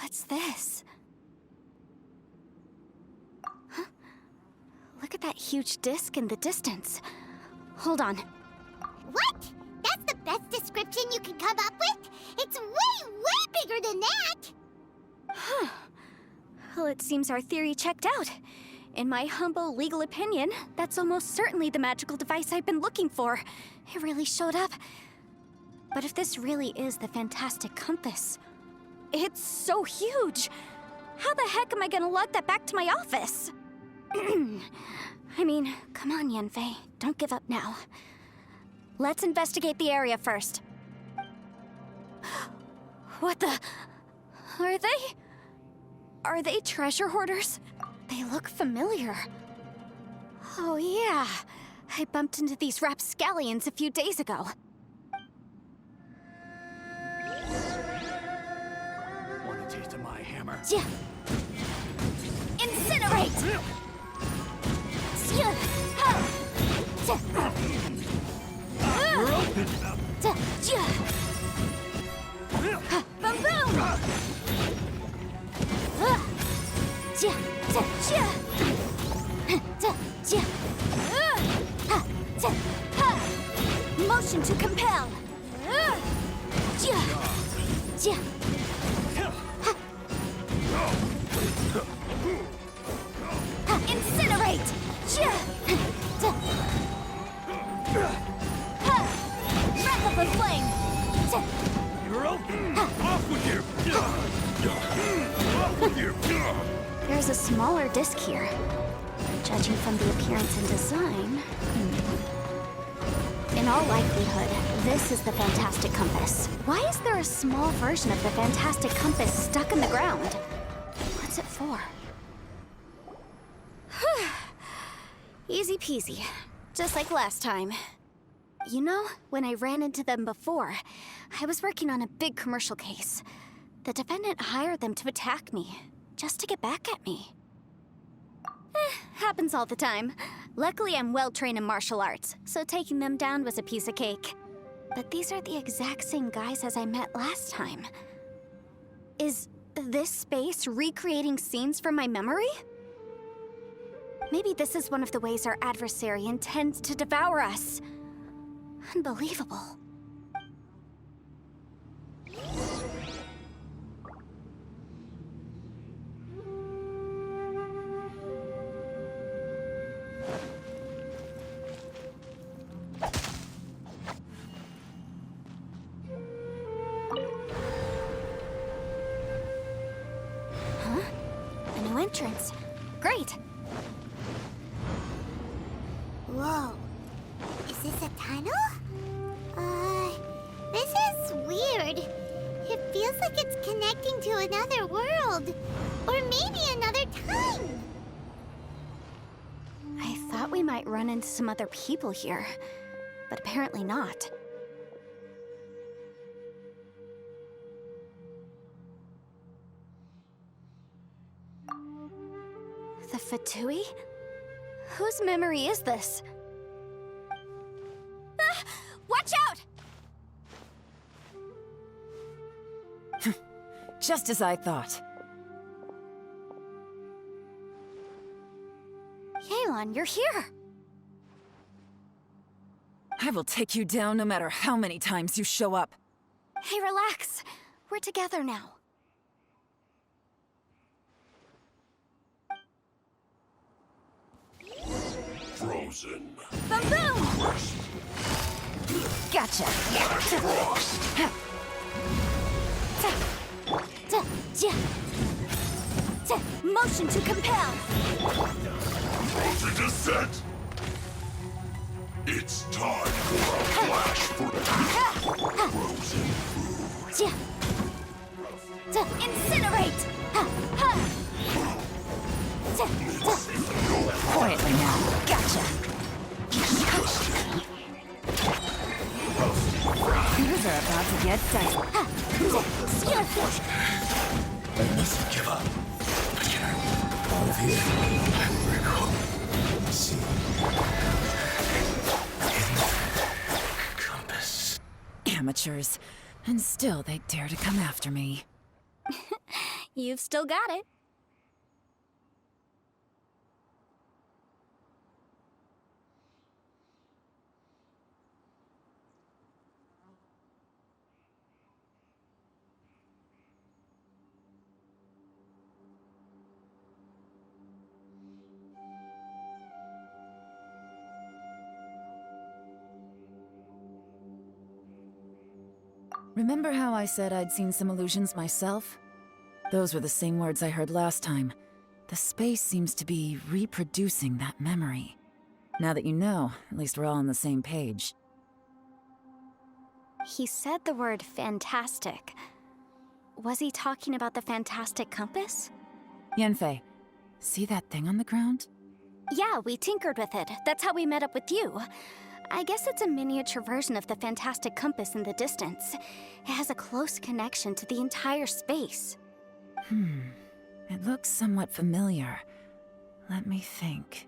What's this? Huh? Look at that huge disc in the distance. Hold on. What? That's the best description you can come up with? It's way, way bigger than that! Huh. Well, it seems our theory checked out. In my humble legal opinion, that's almost certainly the magical device I've been looking for. It really showed up. But if this really is the fantastic compass, it's so huge! How the heck am I gonna lug that back to my office? I mean, come on, Yanfei. Don't give up now. Let's investigate the area first. What the... Are they treasure hoarders? They look familiar. Oh yeah, I bumped into these rapscallions a few days ago. Want a taste of my hammer? Yeah. Incinerate! Yeah. You're open! Boom boom! Motion to compel! Incinerate! Breath of the flame! You're open! Off with you! Off with you! There's a smaller disc here. Judging from the appearance and design... In all likelihood, this is the Fantastic Compass. Why is there a small version of the Fantastic Compass stuck in the ground? What's it for? Easy peasy. Just like last time. You know, when I ran into them before, I was working on a big commercial case. The defendant hired them to attack me, just to get back at me. Happens all the time. Luckily, I'm well-trained in martial arts, so taking them down was a piece of cake. But these are the exact same guys as I met last time. Is this space recreating scenes from my memory? Maybe this is one of the ways our adversary intends to devour us. Unbelievable. Huh? A new entrance. Great. Whoa. Is this a tunnel? This is weird. It feels like it's connecting to another world. Or maybe another time. I thought we might run into some other people here, but apparently not. The Fatui? Whose memory is this? Ah! Watch out! Just as I thought. Yelan, you're here! I will take you down no matter how many times you show up. Hey, relax. We're together now. Frozen. Boom boom! Gotcha! Motion to compel! Frozen descent! It's time for a flash frozen food. Incinerate! Quietly now. Gotcha! These are about to get dicey. I mustn't give up. All of you, I will recall. See. Compass. Amateurs. And still they dare to come after me. You've still got it. Remember how I said I'd seen some illusions myself? Those were the same words I heard last time. The space seems to be reproducing that memory. Now that you know, at least we're all on the same page. He said the word fantastic. Was he talking about the fantastic compass? Yanfei, see that thing on the ground? Yeah, we tinkered with it. That's how we met up with you. I guess it's a miniature version of the fantastic compass in the distance. It has a close connection to the entire space. It looks somewhat familiar. Let me think.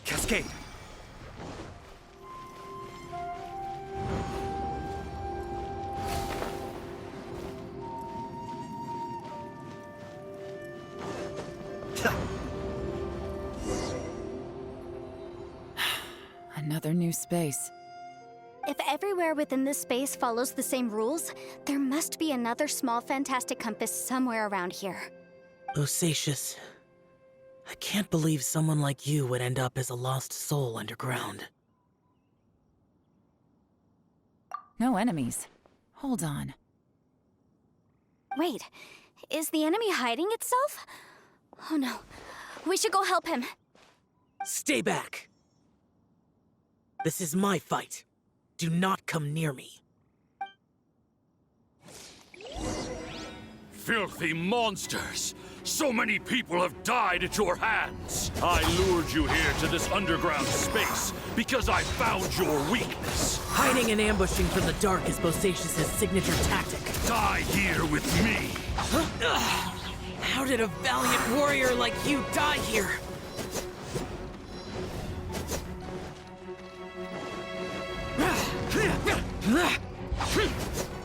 Cascade. Another new space. If everywhere within this space follows the same rules, there must be another small fantastic compass somewhere around here. Bosacius, I can't believe someone like you would end up as a lost soul underground. No enemies. Hold on. Wait, is the enemy hiding itself? Oh no, we should go help him. Stay back! This is my fight. Do not come near me. Filthy monsters! So many people have died at your hands! I lured you here to this underground space because I found your weakness. Hiding and ambushing from the dark is Bosacius' signature tactic. Die here with me! How did a valiant warrior like you die here?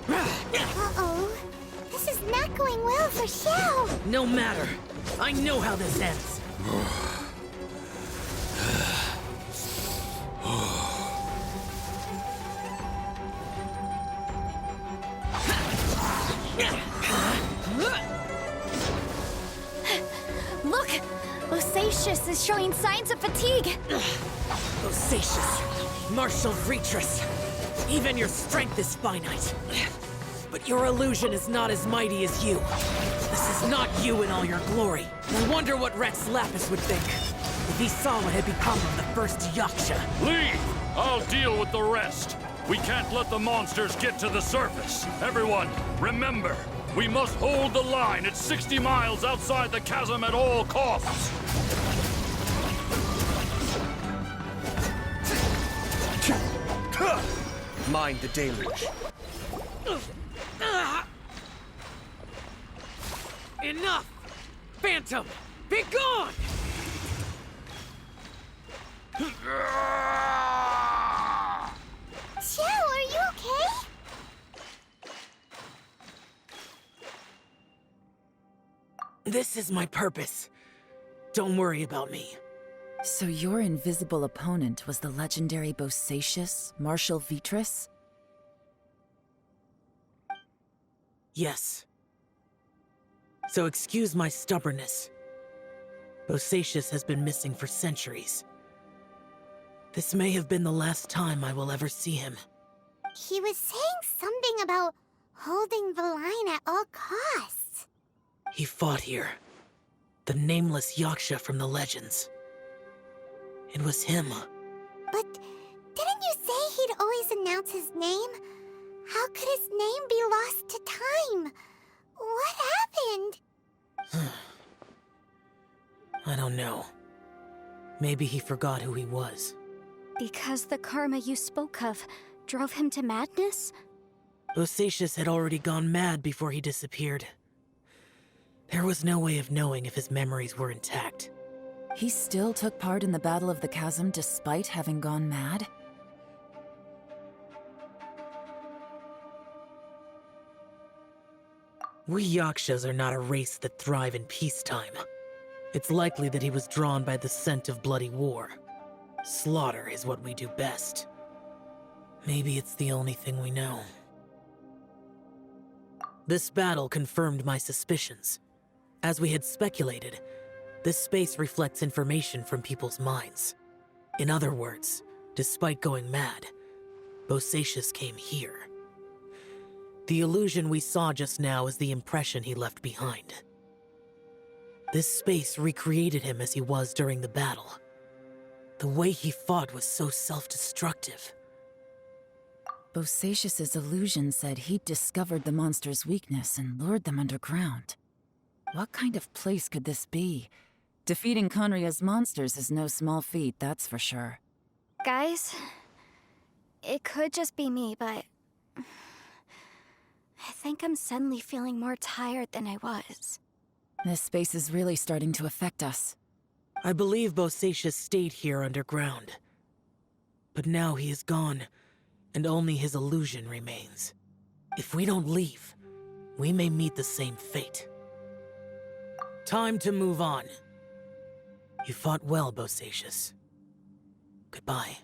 Uh-oh. This is not going well for XIAO. No matter. I know how this ends. Look! Bosacius is showing signs of fatigue! Bosacius, martial Retris. Even your strength is finite. But your illusion is not as mighty as you. This is not you in all your glory. I wonder what Rex Lapis would think if he saw what had become of the first Yaksha. Leave! I'll deal with the rest. We can't let the monsters get to the surface. Everyone, remember, we must hold the line at 60 miles outside the chasm at all costs. Mind the deluge. Enough! Phantom, be gone! XIAO, are you okay? This is my purpose. Don't worry about me. So your invisible opponent was the legendary Bosacius, Marshal Vitris? Yes. So excuse my stubbornness. Bosacius has been missing for centuries. This may have been the last time I will ever see him. He was saying something about holding the line at all costs. He fought here. The nameless Yaksha from the legends. It was him. But didn't you say he'd always announce his name? How could his name be lost to time? What happened? I don't know. Maybe he forgot who he was. Because the karma you spoke of drove him to madness? Bosacius had already gone mad before he disappeared. There was no way of knowing if his memories were intact. He still took part in the Battle of the Chasm despite having gone mad? We Yakshas are not a race that thrive in peacetime. It's likely that he was drawn by the scent of bloody war. Slaughter is what we do best. Maybe it's the only thing we know. This battle confirmed my suspicions. As we had speculated, this space reflects information from people's minds. In other words, despite going mad, Bosacius came here. The illusion we saw just now is the impression he left behind. This space recreated him as he was during the battle. The way he fought was so self-destructive. Bosacius's illusion said he'd discovered the monster's weakness and lured them underground. What kind of place could this be? Defeating Conria's monsters is no small feat, that's for sure. Guys, it could just be me, but I think I'm suddenly feeling more tired than I was. This space is really starting to affect us. I believe Bosacius stayed here underground. But now he is gone, and only his illusion remains. If we don't leave, we may meet the same fate. Time to move on. You fought well, Bosacius. Goodbye.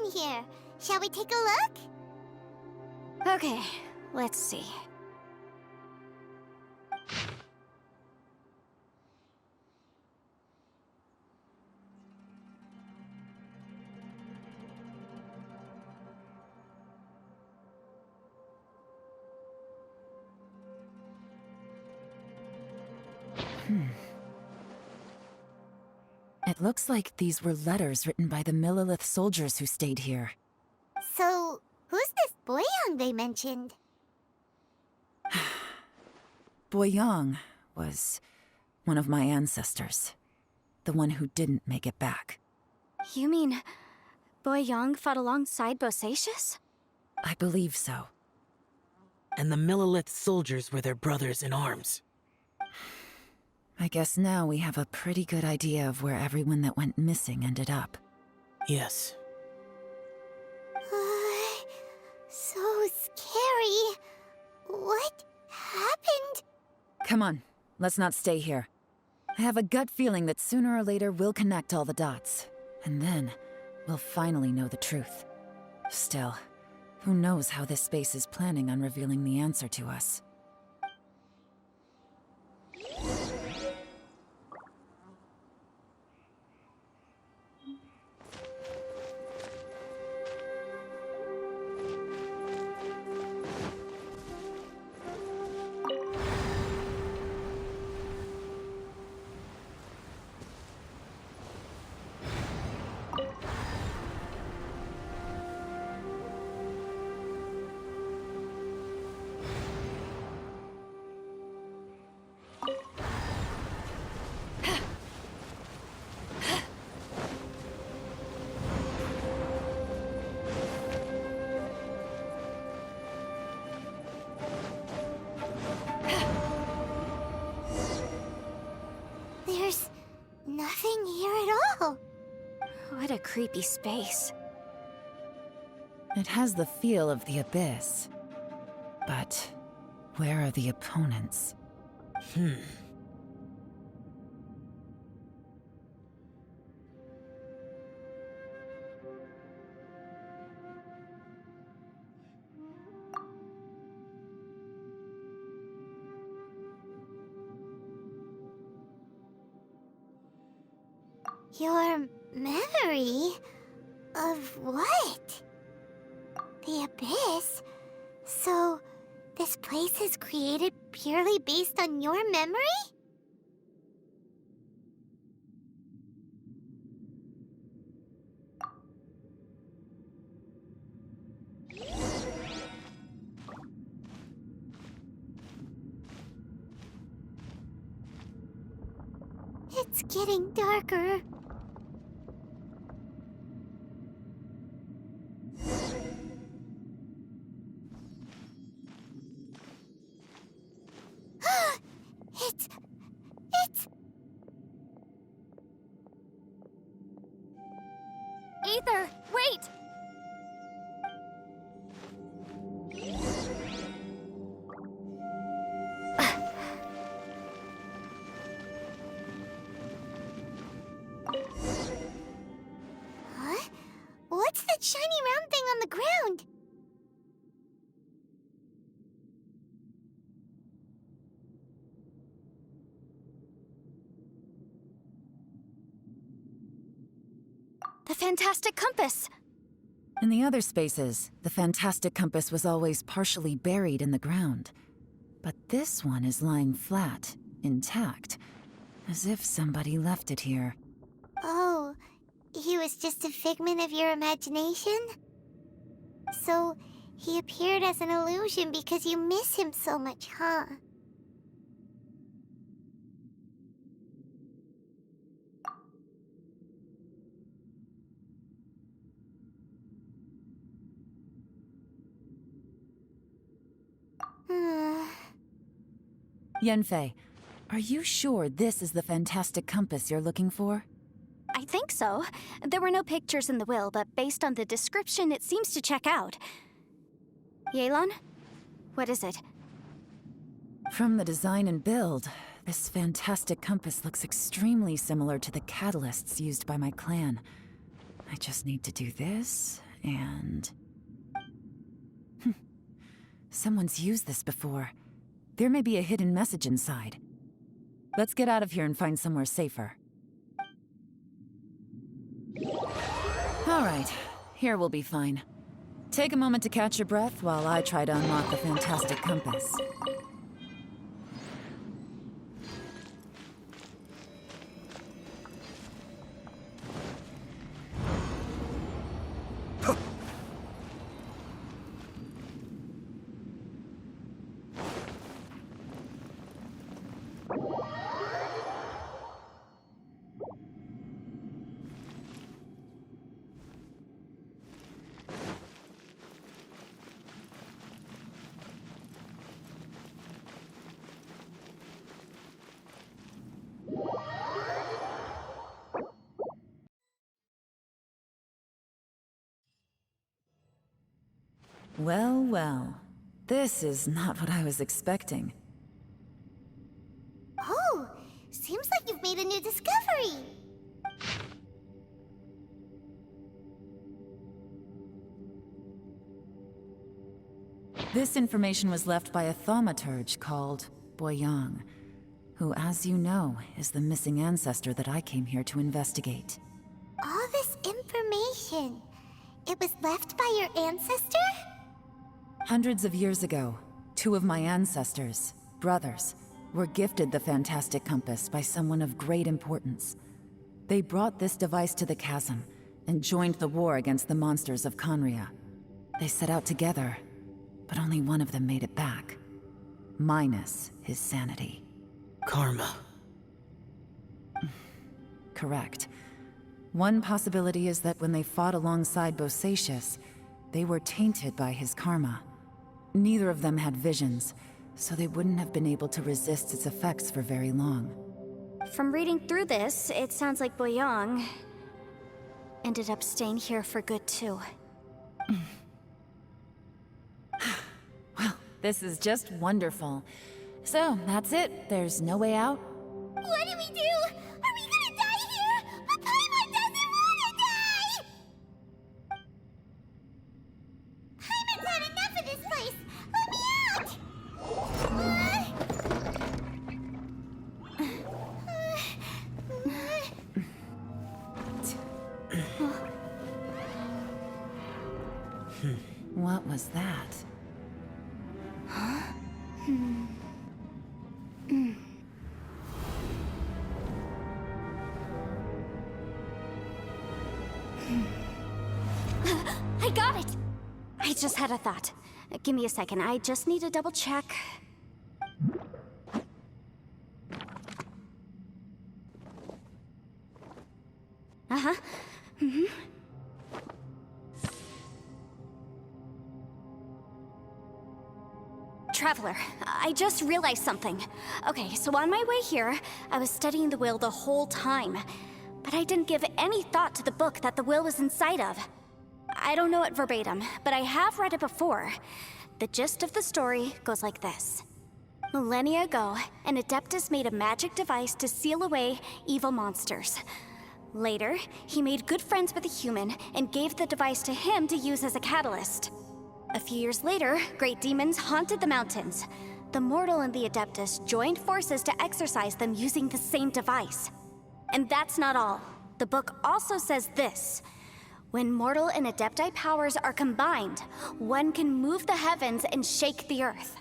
in here. Shall we take a look? Okay, let's see. It looks like these were letters written by the Millilith soldiers who stayed here. So, who's this Boyang they mentioned? Boyang was one of my ancestors. The one who didn't make it back. You mean Boyang fought alongside Bosacius? I believe so. And the Millilith soldiers were their brothers in arms. I guess now we have a pretty good idea of where everyone that went missing ended up. Yes. So scary. What happened? Come on, let's not stay here. I have a gut feeling that sooner or later we'll connect all the dots. And then, we'll finally know the truth. Still, who knows how this space is planning on revealing the answer to us. There's nothing here at all. What a creepy space. It has the feel of the Abyss. But where are the opponents? Your memory? Of what? The Abyss? So, this place is created purely based on your memory? It's getting darker. It's... Aether, wait! Huh? What's that shiny round thing on the ground? The fantastic compass! In the other spaces, the fantastic compass was always partially buried in the ground. But this one is lying flat, intact, as if somebody left it here. Oh, he was just a figment of your imagination? So, he appeared as an illusion because you miss him so much, huh? Yanfei, are you sure this is the fantastic compass you're looking for? I think so. There were no pictures in the will, but based on the description, it seems to check out. Yelan? What is it? From the design and build, this fantastic compass looks extremely similar to the catalysts used by my clan. I just need to do this, and... Someone's used this before. There may be a hidden message inside. Let's get out of here and find somewhere safer. Alright, here we'll be fine. Take a moment to catch your breath while I try to unlock the fantastic compass. Well, well. This is not what I was expecting. Oh, seems like you've made a new discovery. This information was left by a thaumaturge called Boyang, who, as you know, is the missing ancestor that I came here to investigate. All this information, it was left by your ancestor? Hundreds of years ago, two of my ancestors, brothers, were gifted the fantastic compass by someone of great importance. They brought this device to the chasm and joined the war against the monsters of Conria. They set out together, but only one of them made it back. Minus his sanity. Karma. Correct. One possibility is that when they fought alongside Bosacius, they were tainted by his karma. Neither of them had visions, so they wouldn't have been able to resist its effects for very long. From reading through this, it sounds like Boyang ended up staying here for good too. Well, this is just wonderful. So, that's it. There's no way out? What do we do? Are we gonna die here? But Paimon doesn't wanna die! Paimon's had enough of this place! Let me out! What was that? I got it! I just had a thought. Give me a second, I just need to double check. Uh-huh. Traveler, I just realized something. Okay, so on my way here, I was studying the will the whole time. But I didn't give any thought to the book that the will was inside of. I don't know it verbatim, but I have read it before. The gist of the story goes like this. Millennia ago, an Adeptus made a magic device to seal away evil monsters. Later, he made good friends with a human and gave the device to him to use as a catalyst. A few years later, great demons haunted the mountains. The mortal and the Adeptus joined forces to exorcise them using the same device. And that's not all. The book also says this. When mortal and Adepti powers are combined, one can move the heavens and shake the earth.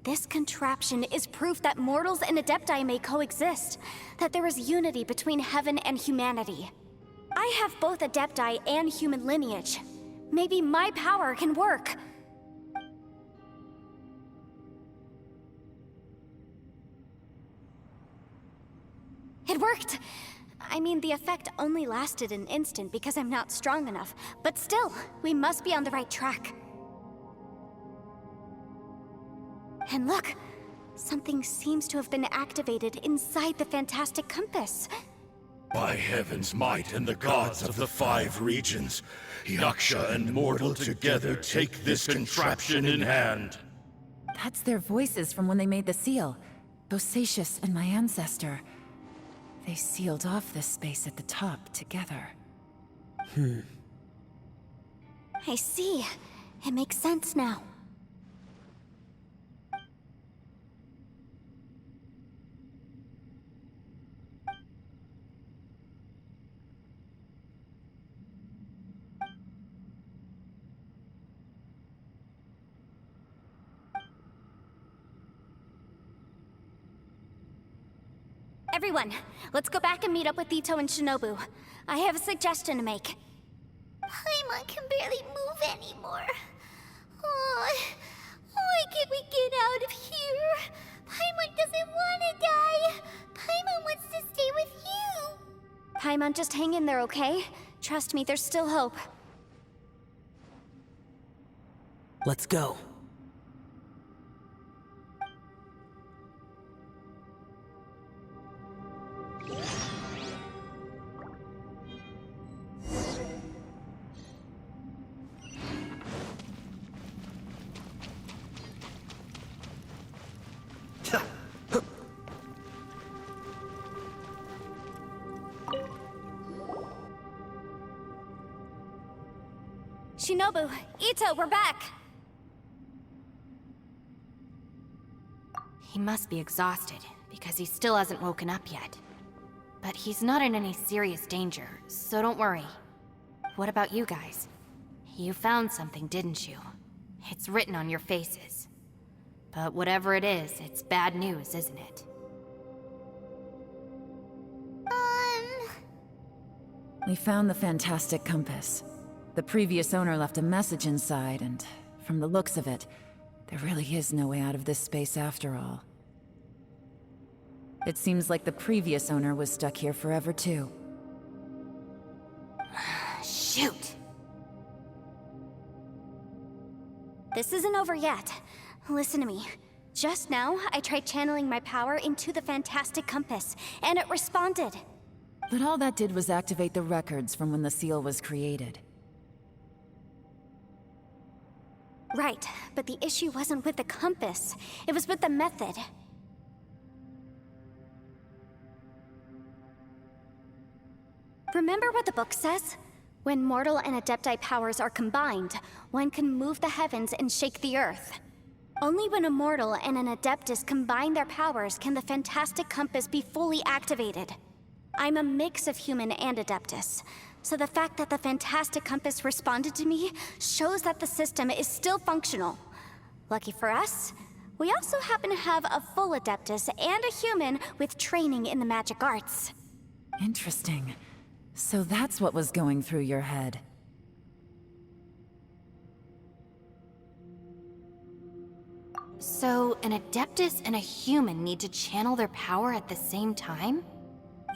This contraption is proof that mortals and Adepti may coexist, that there is unity between heaven and humanity. I have both Adepti and human lineage. Maybe my power can work. It worked! I mean, the effect only lasted an instant because I'm not strong enough, but still, we must be on the right track. And look! Something seems to have been activated inside the fantastic compass. By heaven's might and the gods of the 5 regions, Yaksha and mortal together take this contraption in hand. That's their voices from when they made the seal. Bosacius and my ancestor. They sealed off this space at the top together. I see. It makes sense now. Everyone, let's go back and meet up with Ito and Shinobu. I have a suggestion to make. Paimon can barely move anymore. Oh, why can't we get out of here? Paimon doesn't want to die. Paimon wants to stay with you. Paimon, just hang in there, okay? Trust me, there's still hope. Let's go. Shinobu, Ito, we're back! He must be exhausted, because he still hasn't woken up yet. But he's not in any serious danger, so don't worry. What about you guys? You found something, didn't you? It's written on your faces. But whatever it is, it's bad news, isn't it? We found the fantastic compass. The previous owner left a message inside, and from the looks of it, there really is no way out of this space after all. It seems like the previous owner was stuck here forever too. Shoot! This isn't over yet. Listen to me. Just now, I tried channeling my power into the fantastic compass, and it responded. But all that did was activate the records from when the seal was created. Right, but the issue wasn't with the compass. It was with the method. Remember what the book says? When mortal and Adepti powers are combined, one can move the heavens and shake the earth. Only when a mortal and an Adeptus combine their powers can the fantastic compass be fully activated. I'm a mix of human and Adeptus, so the fact that the fantastic compass responded to me shows that the system is still functional. Lucky for us, we also happen to have a full Adeptus and a human with training in the magic arts. Interesting. So that's what was going through your head. So, an Adeptus and a human need to channel their power at the same time?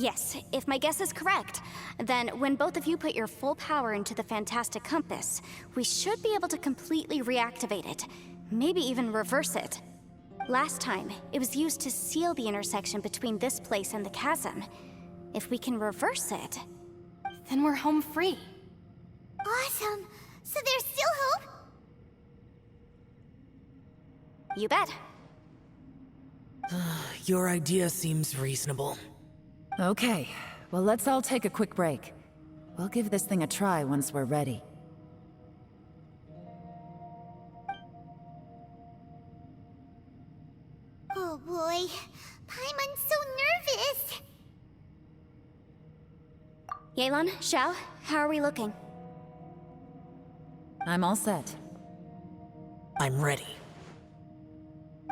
Yes, if my guess is correct, then when both of you put your full power into the fantastic compass, we should be able to completely reactivate it, maybe even reverse it. Last time, it was used to seal the intersection between this place and the chasm. If we can reverse it, Then we're home free. Awesome. So there's still hope? you bet. Your idea seems reasonable. Okay, well let's all take a quick break. We'll give this thing a try once we're ready. Oh boy. Paimon's so nervous. Yelan, Xiao, how are we looking? I'm all set. I'm ready.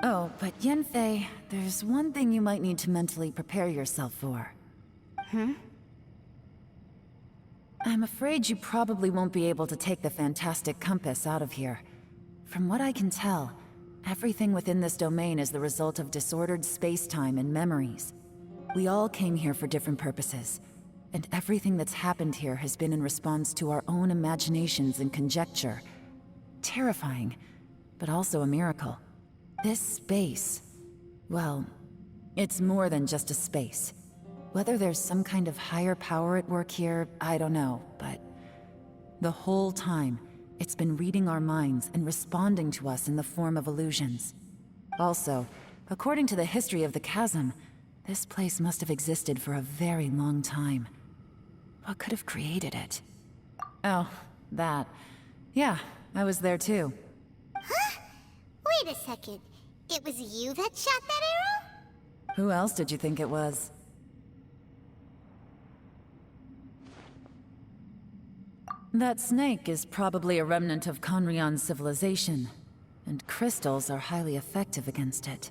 Oh, but Yanfei, there's one thing you might need to mentally prepare yourself for. I'm afraid you probably won't be able to take the fantastic compass out of here. From what I can tell, everything within this domain is the result of disordered space-time and memories. We all came here for different purposes, and everything that's happened here has been in response to our own imaginations and conjecture. Terrifying, but also a miracle. This space, well, it's more than just a space. Whether there's some kind of higher power at work here, I don't know, but the whole time, it's been reading our minds and responding to us in the form of illusions. Also, according to the history of the chasm, this place must have existed for a very long time. What could have created it? Oh, that. Yeah, I was there too. Wait a second. It was you that shot that arrow? Who else did you think it was? That snake is probably a remnant of Conrion's civilization, and crystals are highly effective against it.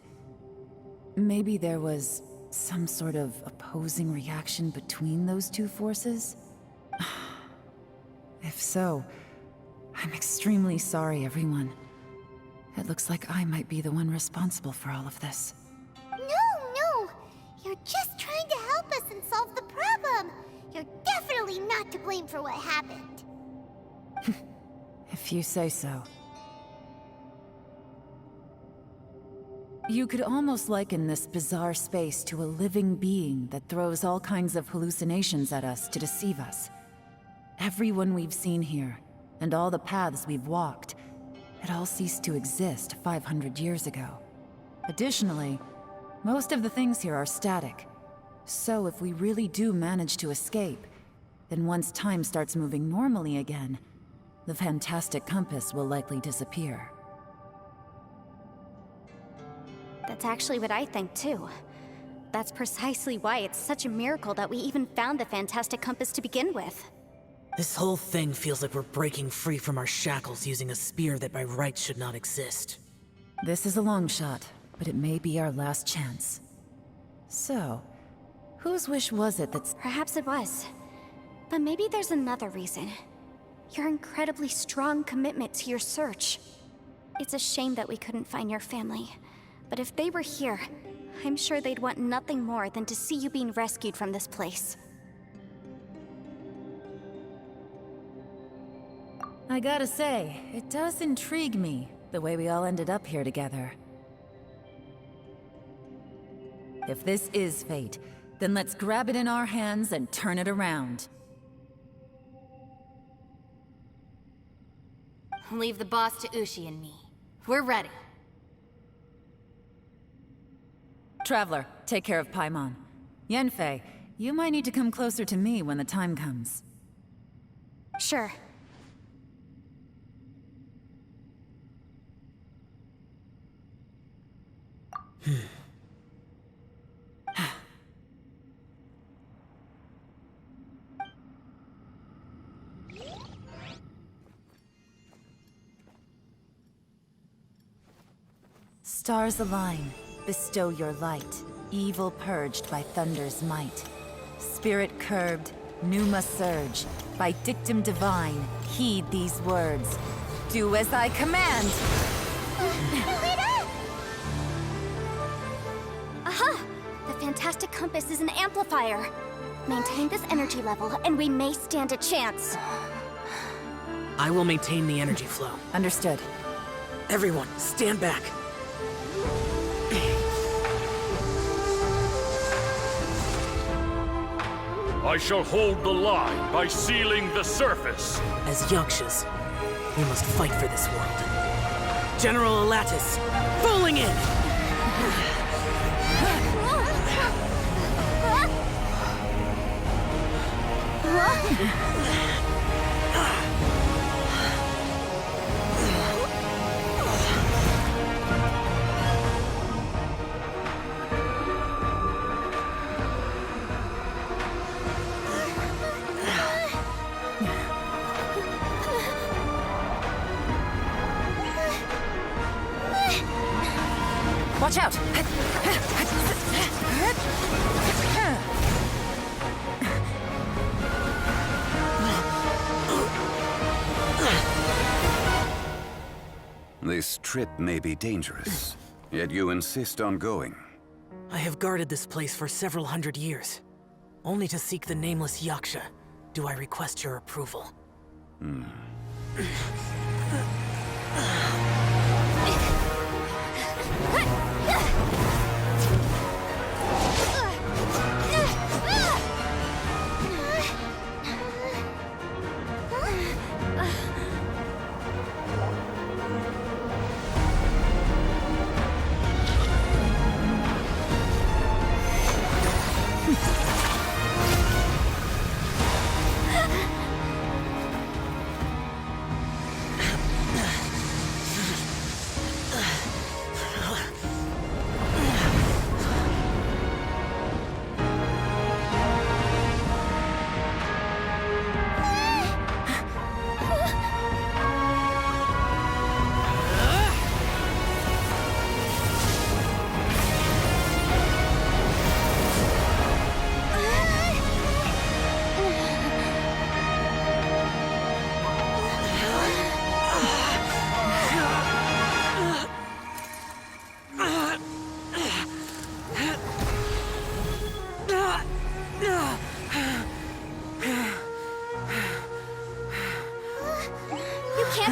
Maybe there was some sort of opposing reaction between those two forces? If so, I'm extremely sorry, everyone. It looks like I might be the one responsible for all of this. No. You're just trying to help us and solve the problem. You're definitely not to blame for what happened. If you say so. You could almost liken this bizarre space to a living being that throws all kinds of hallucinations at us to deceive us. Everyone we've seen here, and all the paths we've walked, it all ceased to exist 500 years ago. Additionally, most of the things here are static. So if we really do manage to escape, then once time starts moving normally again, the fantastic compass will likely disappear. That's actually what I think too. That's precisely why it's such a miracle that we even found the fantastic compass to begin with. This whole thing feels like we're breaking free from our shackles using a spear that by rights should not exist. This is a long shot, but it may be our last chance. So, whose wish was it that's... Perhaps it was. But maybe there's another reason. Your incredibly strong commitment to your search. It's a shame that we couldn't find your family. But if they were here, I'm sure they'd want nothing more than to see you being rescued from this place. I gotta say, it does intrigue me, the way we all ended up here together. If this is fate, then let's grab it in our hands and turn it around. Leave the boss to Ushi and me. We're ready. Traveler, take care of Paimon. Yanfei, you might need to come closer to me when the time comes. Sure. Stars align, bestow your light, evil purged by thunder's might. Spirit curbed, pneuma surge, by dictum divine, heed these words. Do as I command! Aha! The fantastic compass is an amplifier. Maintain this energy level, and we may stand a chance. I will maintain the energy flow. Understood. Everyone, stand back. I shall hold the line by sealing the surface. As Yakshas, we must fight for this world. General Alatus, falling in! Watch out! This trip may be dangerous, yet you insist on going. I have guarded this place for several hundred years. Only to seek the nameless Yaksha, do I request your approval.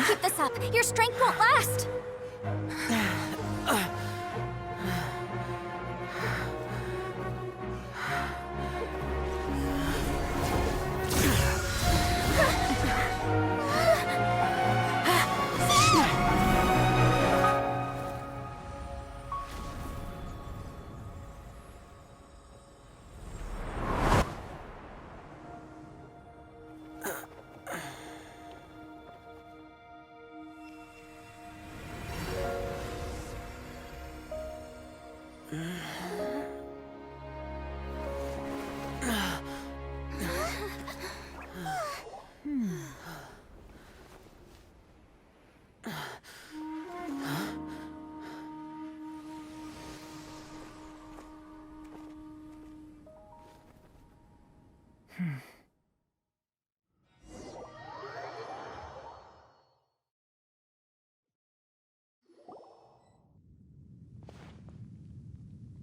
keep this up. Your strength won't last.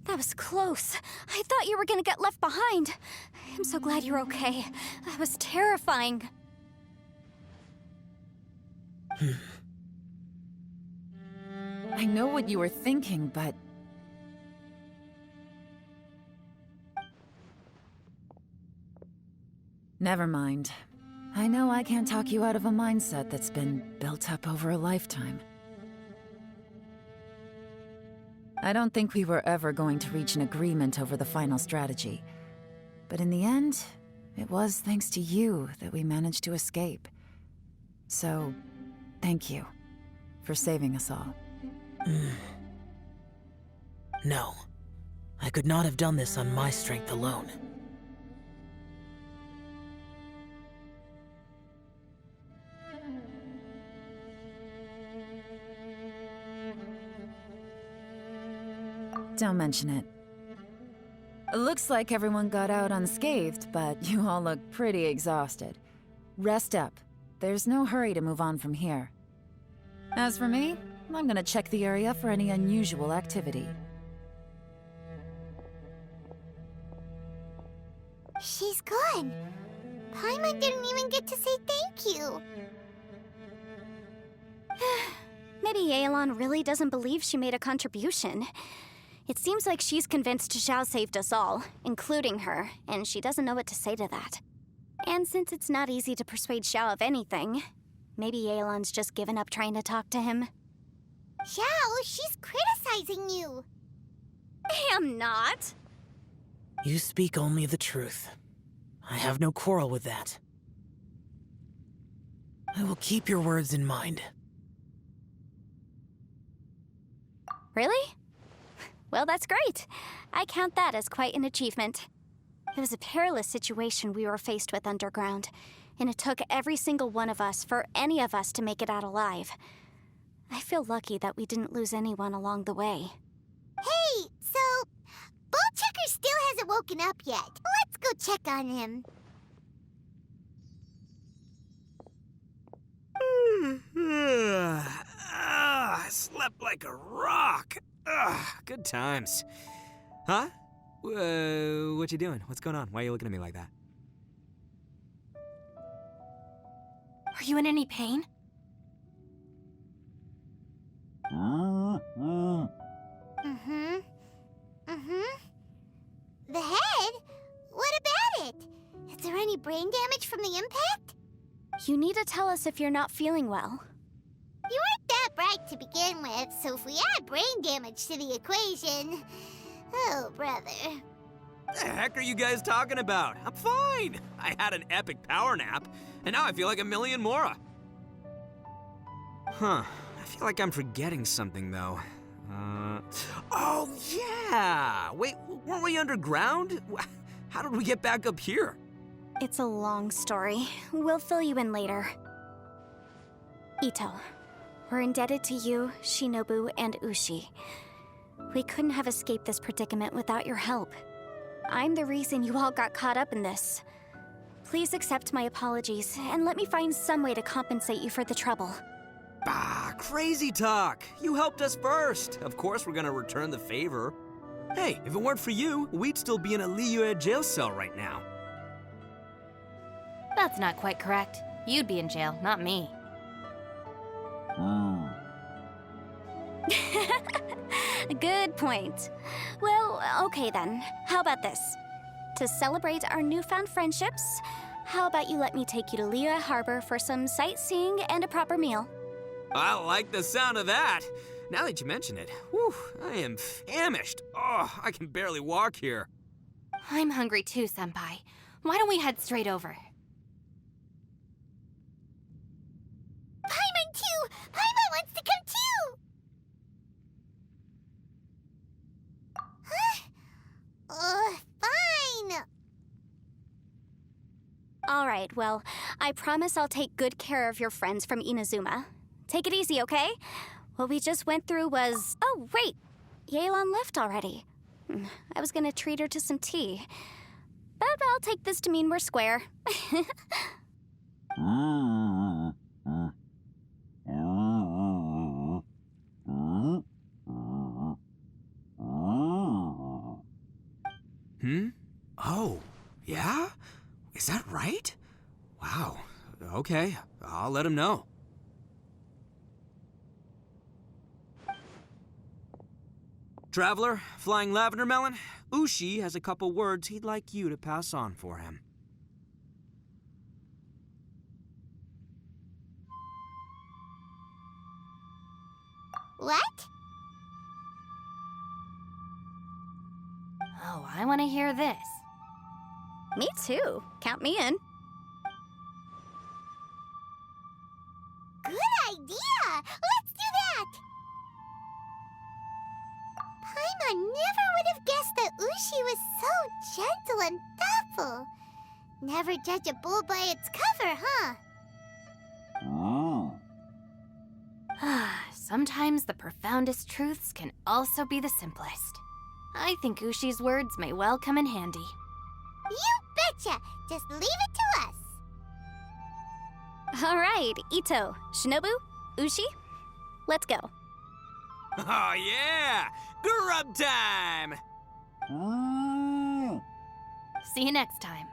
That was close. I thought you were gonna get left behind. I'm so glad you're okay. That was terrifying. I know what you were thinking, but... Never mind. I know I can't talk you out of a mindset that's been built up over a lifetime. I don't think we were ever going to reach an agreement over the final strategy. But in the end, it was thanks to you that we managed to escape. So, thank you for saving us all. No. I could not have done this on my strength alone. Don't mention it. Looks like everyone got out unscathed, but you all look pretty exhausted. Rest up. There's no hurry to move on from here. As for me, I'm gonna check the area for any unusual activity. She's gone. Paimon didn't even get to say thank you. Maybe Yelan really doesn't believe she made a contribution. It seems like she's convinced XIAO saved us all, including her, and she doesn't know what to say to that. And since it's not easy to persuade XIAO of anything, maybe Yelan's just given up trying to talk to him. XIAO, she's criticizing you. I am not. You speak only the truth. I have no quarrel with that. I will keep your words in mind. Really? Well, that's great. I count that as quite an achievement. It was a perilous situation we were faced with underground, and it took every single one of us for any of us to make it out alive. I feel lucky that we didn't lose anyone along the way. Hey, so Ballchecker still hasn't woken up yet. Let's go check on him. I slept like a rock. Good times. Huh? What you doing? What's going on? Why are you looking at me like that? Are you in any pain? The head? What about it? Is there any brain damage from the impact? You need to tell us if you're not feeling well. You weren't that bright to begin with, so if we add brain damage to the equation... Oh, brother. What the heck are you guys talking about? I'm fine. I had an epic power nap, and now I feel like a million more. Huh. I feel like I'm forgetting something, though. Oh, yeah! Wait, weren't we underground? How did we get back up here? It's a long story. We'll fill you in later. Ito, we're indebted to you, Shinobu, and Ushi. We couldn't have escaped this predicament without your help. I'm the reason you all got caught up in this. Please accept my apologies, and let me find some way to compensate you for the trouble. Bah, crazy talk. You helped us first. Of course we're gonna return the favor. Hey, if it weren't for you, we'd still be in a Liyue jail cell right now. That's not quite correct. You'd be in jail, not me. Good point. Well, okay then. How about this? To celebrate our newfound friendships, how about you let me take you to Liyue Harbor for some sightseeing and a proper meal? I like the sound of that. Now that you mention it, whew, I am famished. Oh, I can barely walk here. I'm hungry too, Senpai. Why don't we head straight over? Paimon too! Paimon wants to come too! Huh? Fine! All right, well, I promise I'll take good care of your friends from Inazuma. Take it easy, okay? What we just went through was... Oh, wait! Yelan left already. I was gonna treat her to some tea. But I'll take this to mean we're square. Oh, yeah? Is that right? Wow. Okay, I'll let him know. Traveler, Flying Lavender Melon, Ushi has a couple words he'd like you to pass on for him. What? Oh, I want to hear this. Me too. Count me in. Good idea! Let's do that! Paimon never would have guessed that Ushi was so gentle and thoughtful. Never judge a bull by its cover, huh? Sometimes the profoundest truths can also be the simplest. I think Ushi's words may well come in handy. You betcha! Just leave it to us. All right, Ito, Shinobu, Ushi, let's go. Oh yeah! Grub time! See you next time.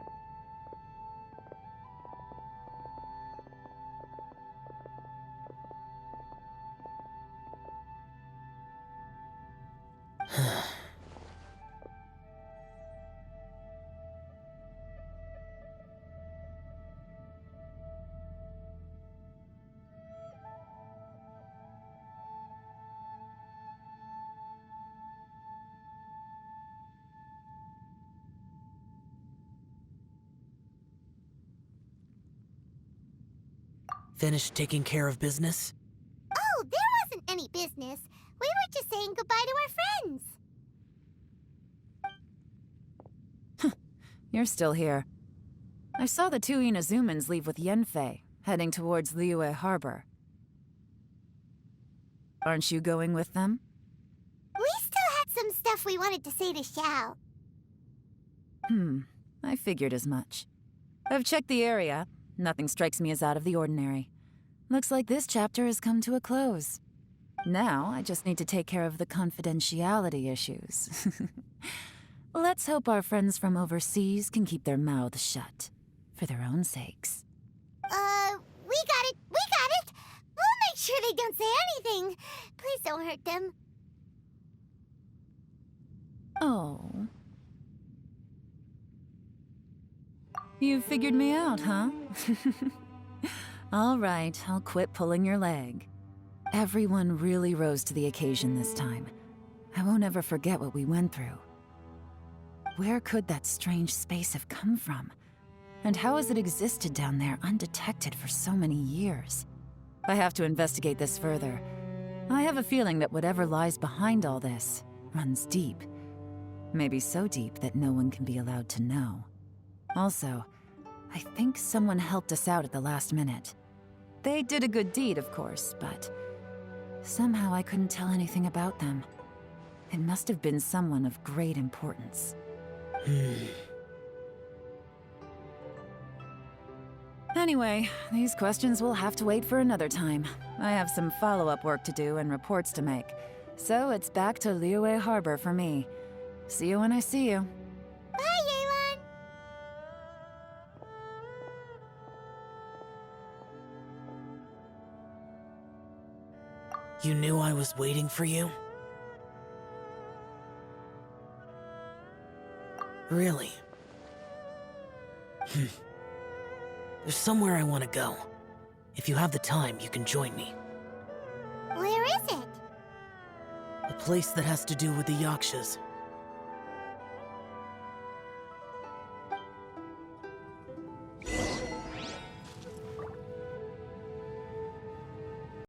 Finished taking care of business? Oh, there wasn't any business. We were just saying goodbye to our friends. You're still here. I saw the two Inazumans leave with Yenfei, heading towards Liyue Harbor. Aren't you going with them? We still had some stuff we wanted to say to XIAO. I figured as much. I've checked the area. Nothing strikes me as out of the ordinary. Looks like this chapter has come to a close. Now, I just need to take care of the confidentiality issues. Let's hope our friends from overseas can keep their mouths shut. For their own sakes. We got it! We got it! We'll make sure they don't say anything. Please don't hurt them. Oh. You figured me out, huh? All right, I'll quit pulling your leg. Everyone really rose to the occasion this time. I won't ever forget what we went through. Where could that strange space have come from? And how has it existed down there undetected for so many years? I have to investigate this further. I have a feeling that whatever lies behind all this runs deep. Maybe so deep that no one can be allowed to know. Also, I think someone helped us out at the last minute. They did a good deed, of course, but somehow I couldn't tell anything about them. It must have been someone of great importance. Anyway, these questions will have to wait for another time. I have some follow-up work to do and reports to make. So it's back to Liyue Harbor for me. See you when I see you. Bye, Yelan! You knew I was waiting for you? Really? There's somewhere I want to go. If you have the time, you can join me. Where is it? A place that has to do with the Yakshas.